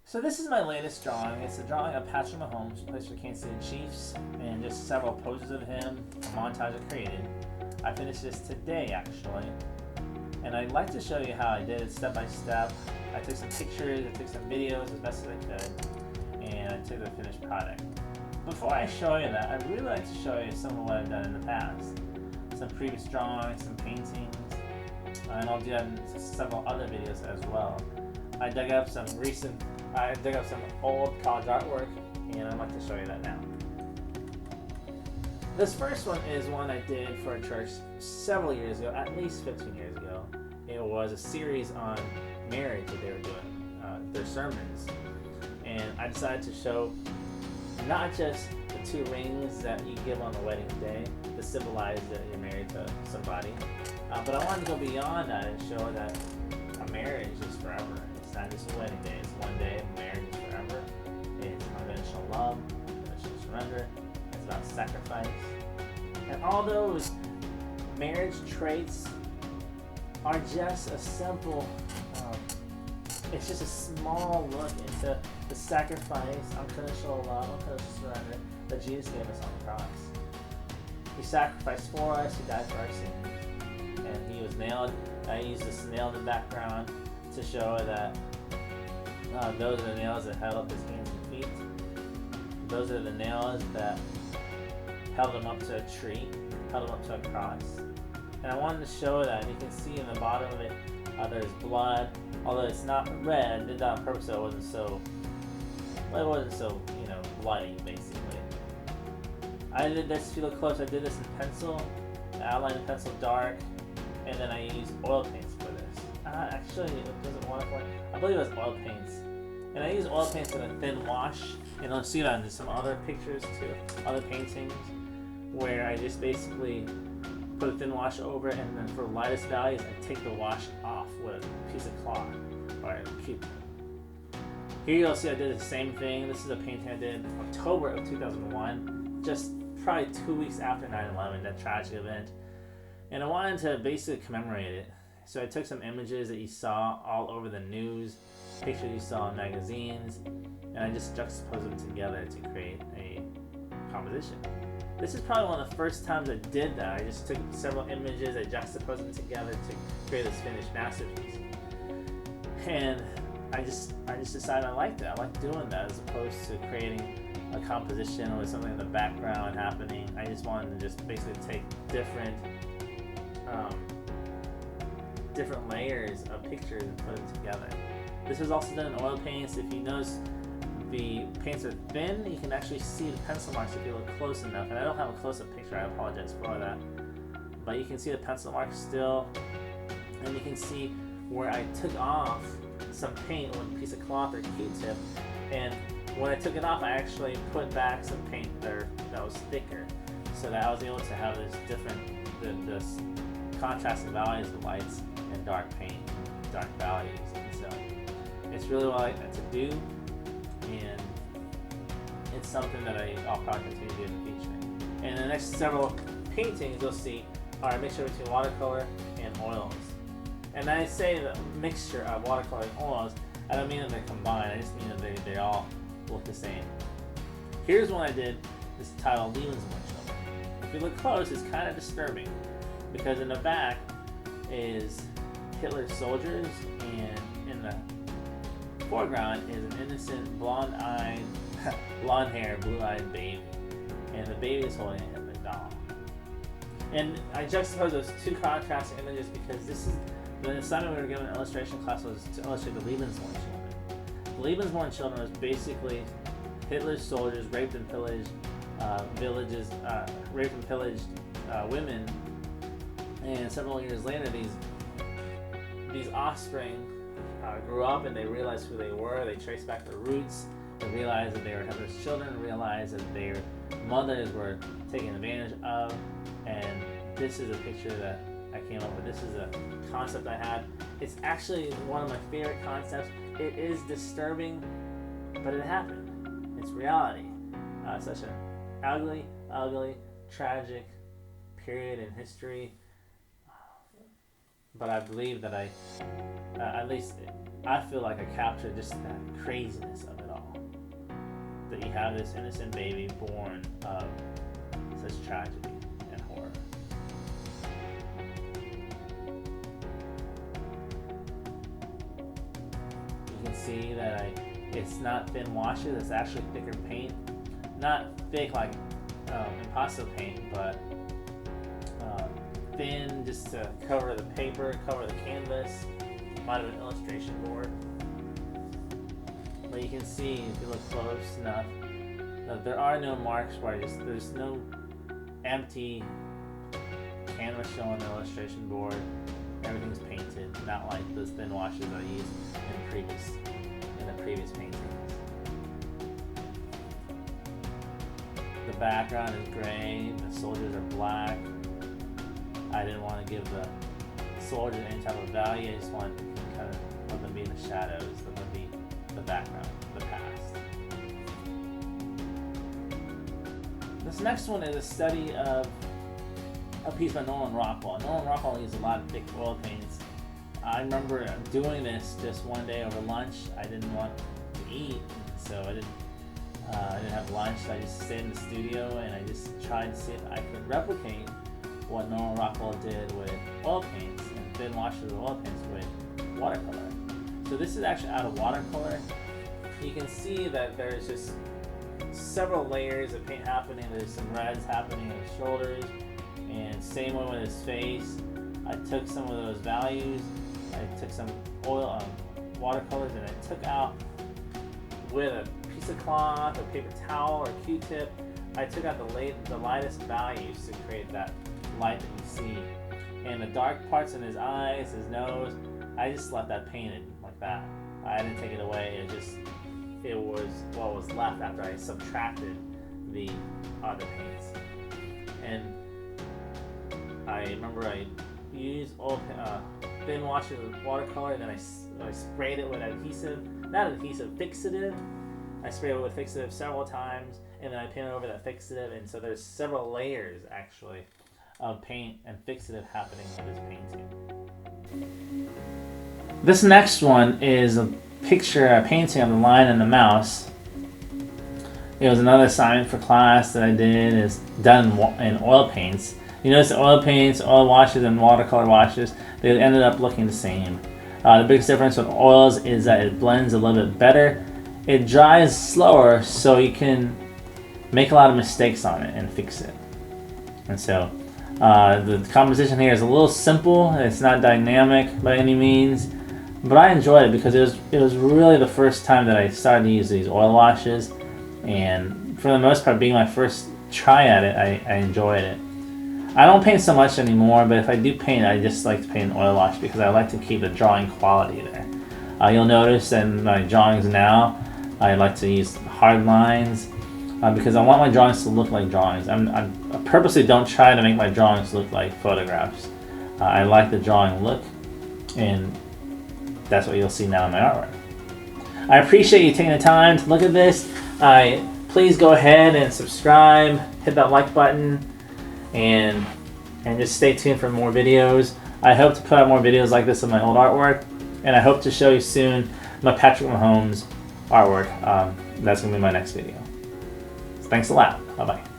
So this is my latest drawing. It's a drawing of Patrick Mahomes, who plays for Kansas City Chiefs, and just several poses of him, a montage I created. I finished this today, actually, and I'd like to show you how I did it step by step. I took some pictures, I took some videos as best as I could, and I took the finished product. Before I show you that, I'd really like to show you some of what I've done in the past. Some previous drawings, some paintings, and I'll do that in several other videos as well. I dug up some old college artwork, and I'd like to show you that now. This first one is one I did for a church several years ago, at least 15 years ago. It was a series on marriage that they were doing, their sermons. And I decided to show not just the two rings that you give on the wedding day to symbolize that you're married to somebody, but I wanted to go beyond that and show that a marriage is forever. It's not just a wedding day, it's one day. Marriage is forever. It's unconditional love, unconditional surrender. It's about sacrifice. And all those marriage traits are just a simple, it's just a small look into the sacrifice, unconditional love, unconditional surrender that Jesus gave us on the cross. He sacrificed for us, He died for our sins. And He was nailed. I used this nail in the background to show that those are the nails that held up His hands and feet. Those are the nails that held Him up to a tree, held Him up to a cross. And I wanted to show that. You can see in the bottom of it, there's blood. Although it's not red, I did that on purpose so it wasn't so, bloody, basically. I did this, if you look close, I did this in pencil. I outlined the pencil dark, and then I used oil paints for this. Actually, it wasn't watercolor. I believe it was oil paints. And I used oil paints in a thin wash, and I'll see that in some other pictures too, other paintings, where I just basically put a thin wash over it, and then for lightest values, I take the wash off with a piece of cloth or a cube. Here you'll see I did the same thing. This is a painting I did in October of 2001, just probably 2 weeks after 9/11, that tragic event. And I wanted to basically commemorate it. So I took some images that you saw all over the news, pictures you saw in magazines, and I just juxtaposed them together to create a composition. This is probably one of the first times I did that. I just took several images, I juxtaposed them together to create this finished masterpiece. And I just decided I liked it. I like doing that as opposed to creating a composition with something in the background happening. I just wanted to just basically take different layers of pictures and put them together. This was also done in oil paints. If you notice, the paints are thin. You can actually see the pencil marks if you look close enough. And I don't have a close-up picture. I apologize for that. But you can see the pencil marks still, and you can see where I took off some paint with a piece of cloth or Q-tip. And when I took it off, I actually put back some paint there that was thicker, so that I was able to have this this contrasting values of lights and dark paint, dark values. And so it's really what I like to do, and it's something that I'll probably continue to do in the future. And the next several paintings you'll see are a mixture between watercolor and oils. And I say the mixture of watercolor and oils, I don't mean that they're combined, I just mean that they all look the same. Here's one I did, this titled Lebensborn Children. If you look close, it's kind of disturbing, because in the back is Hitler's soldiers, and in the foreground is an innocent blonde-eyed, blonde-haired, blue-eyed baby, and the baby is holding a Hitler doll. And I juxtapose those two contrasting images because this is the assignment we were given in illustration class was to illustrate the Lebensborn Children. The Lebensborn Children was basically Hitler's soldiers raped and pillaged villages, raped and pillaged women, and several years later, these offspring grew up and they realized who they were. They traced back their roots. They realized that they were Hitler's children. Realized that their mothers were taken advantage of. And this is a picture that I came up with. This is a concept I had. It's actually one of my favorite concepts. It is disturbing, but it happened. It's reality. Such an ugly, tragic period in history. But I believe that at least I feel like I captured just that craziness of it all. That you have this innocent baby born of such tragedy and horror. You can see that it's not thin washes, it's actually thicker paint. Not thick like Impasto paint, but thin just to cover the paper, cover the canvas. Might have an illustration board. But you can see, if you look close enough, that there are no marks where there's no empty canvas showing an illustration board. Everything's painted, not like those thin washes I used in the previous paintings. The background is gray, the soldiers are black. I didn't want to give the soldiers any type of value, I just wanted to kind of let them be in the shadows, let them be the background, the past. This next one is a study of a piece by Norman Rockwell. Norman Rockwell uses a lot of thick oil paints. I remember doing this just one day over lunch. I didn't want to eat, so I didn't have lunch, so I just stayed in the studio and I just tried to see if I could replicate what Norman Rockwell did with oil paints and thin washes of oil paints with watercolor. So this is actually out of watercolor. You can see that there's just several layers of paint happening. There's some reds happening in his shoulders, and same way with his face. I took some of those values, I took some oil watercolors, and I took out with a piece of cloth, a paper towel, or Q-tip. I took out the lightest values to create that light that you see. And the dark parts in his eyes, his nose, I just left that painted like that. I didn't take it away. It was what was left after I subtracted the other paints. And I remember I used thin washes of watercolor, and then I sprayed it with fixative. I sprayed it with fixative several times, and then I painted over that fixative, and so there's several layers actually of paint and fixative happening with this painting. This next one is a painting of the lion and the mouse. It was another assignment for class that I did. It's done in oil paints. You notice the oil paints, oil washes, and watercolor washes, they ended up looking the same. The biggest difference with oils is that it blends a little bit better. It dries slower, so you can make a lot of mistakes on it and fix it. And so the composition here is a little simple. It's not dynamic by any means, but I enjoyed it because it was really the first time that I started to use these oil washes, and for the most part, being my first try at it, I enjoyed it. I don't paint so much anymore, but if I do paint, I just like to paint an oil wash because I like to keep the drawing quality there. You'll notice in my drawings now, I like to use hard lines because I want my drawings to look like drawings. I purposely don't try to make my drawings look like photographs. I like the drawing look, and that's what you'll see now in my artwork. I appreciate you taking the time to look at this. Please go ahead and subscribe, hit that like button, and just stay tuned for more videos. I hope to put out more videos like this of my old artwork, and I hope to show you soon my Patrick Mahomes artwork. That's going to be my next video. So thanks a lot. Bye-bye.